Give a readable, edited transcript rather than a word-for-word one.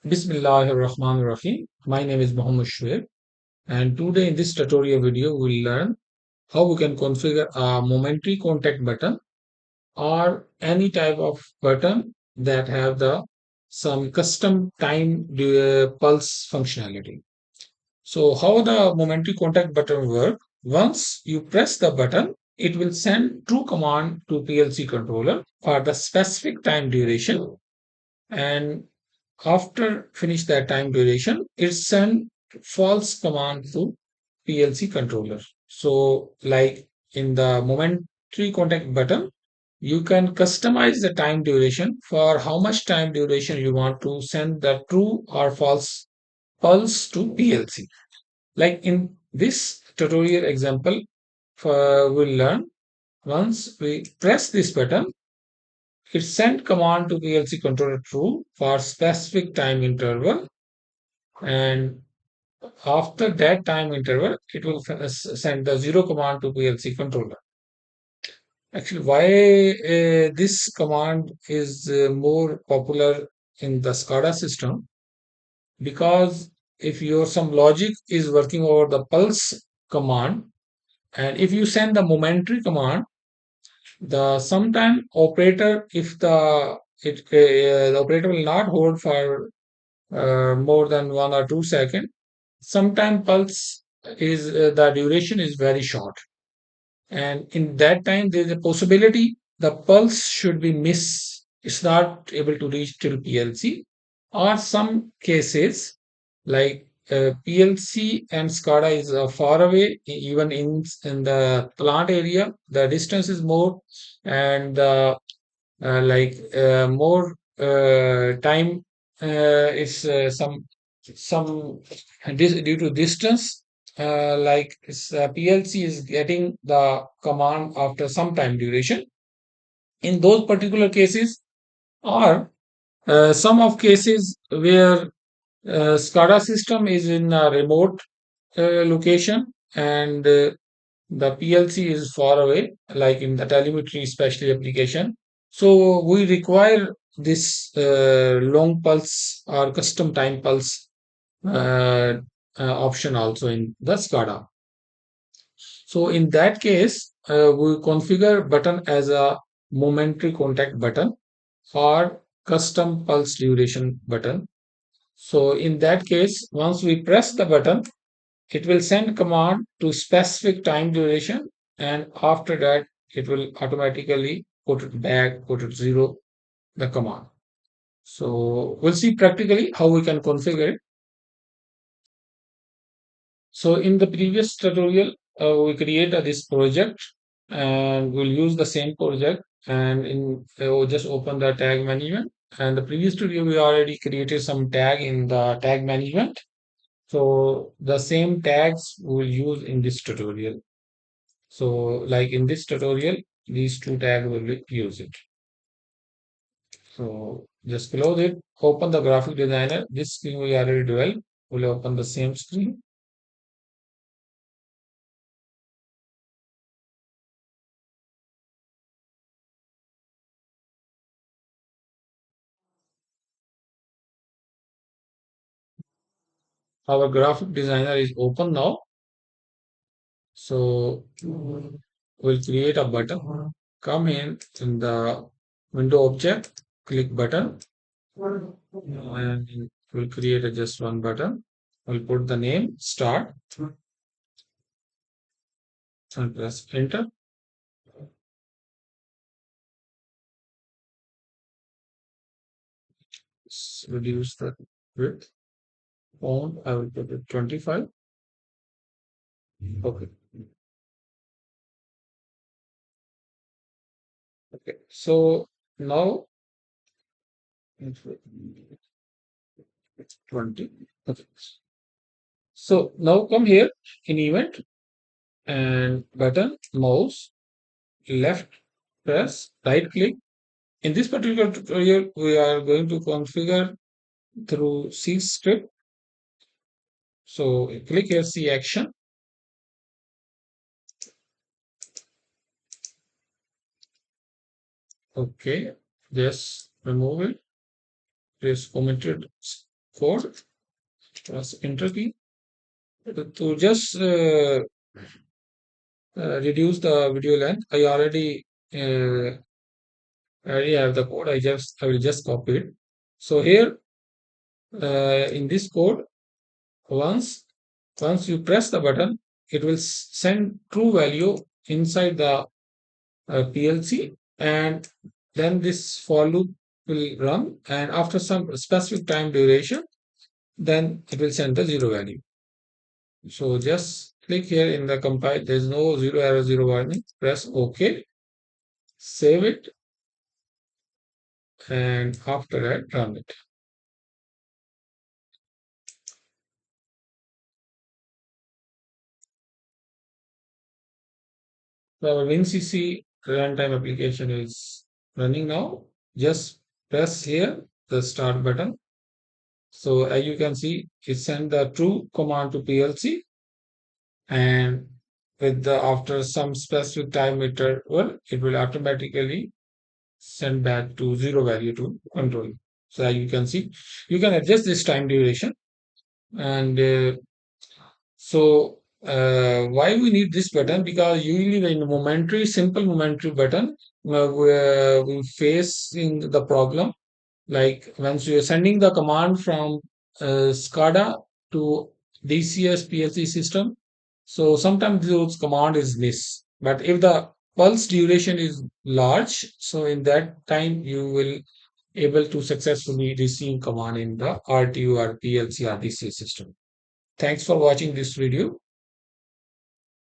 Bismillahirrahmanirrahim. My name is Mohammed Shoaib, and today in this tutorial video, we'll learn how we can configure a momentary contact button or any type of button that have the some custom time pulse functionality. So, how the momentary contact button work? Once you press the button, it will send true command to PLC controller for the specific time duration, and after finish that time duration, it send false command to PLC controller. So like in the momentary contact button, you can customize the time duration for how much time duration you want to send the true or false pulse to PLC. Like in this tutorial example, we'll learn once we press this button, it send command to PLC controller true for specific time interval, and after that time interval, it will send the zero command to PLC controller. Actually, why this command is more popular in the Scada system? Because if your some logic is working over the pulse command, and if you send the momentary command, the sometime operator, if the operator will not hold for more than 1 or 2 seconds. Sometimes pulse is the duration is very short, and in that time there is a possibility the pulse should be miss. It's not able to reach till PLC, or some cases like PLC and SCADA is far away, even in the plant area, the distance is more, and more time is some due to distance, PLC is getting the command after some time duration in those particular cases, or some of cases where SCADA system is in a remote location, and the PLC is far away, like in the telemetry, especially application. So we require this long pulse or custom time pulse uh, option also in the SCADA. So in that case, we configure button as a momentary contact button or custom pulse duration button. So in that case, once we press the button, it will send command to specific time duration, and after that it will automatically put it zero, the command. So we'll see practically how we can configure it. So in the previous tutorial, we create this project, and we'll use the same project, and in we'll just open the tag management. And the previous tutorial we already created some tag in the tag management. So the same tags we'll use in this tutorial. So like in this tutorial, these two tags will be use it. So just close it, open the graphic designer. This screen we already developed. We'll open the same screen. Our graphic designer is open now. So we'll create a button. Come in the window object, click button, and we'll create just one button. We'll put the name start and press enter. Reduce the width. Font, I will put it 25. Okay. Okay. So now it's 20. Okay. So now come here in event and button, mouse, left press, right click. In this particular tutorial, we are going to configure through C script. So click here, C action. Okay. Just remove it. Press omitted code, press enter key to just reduce the video length. Uh, I already have the code. I will just copy it. So here in this code, once once you press the button, it will send true value inside the PLC, and then this for loop will run, and after some specific time duration, then it will send the zero value. So just click here in the compile. There's no zero error, zero warning. Press OK, save it, and after that, run it. So our WinCC runtime application is running now. Just press here the start button. So as you can see, it sent the true command to PLC, and with the after some specific time interval, it will automatically send back to zero value to control. So as you can see, you can adjust this time duration. And why we need this button? Because usually in momentary, simple momentary button, we facing the problem like when you're sending the command from Scada to DCS PLC system. So sometimes those command is miss. But if the pulse duration is large, so in that time you will able to successfully receive command in the RTU or PLC or DCS system. Thanks for watching this video.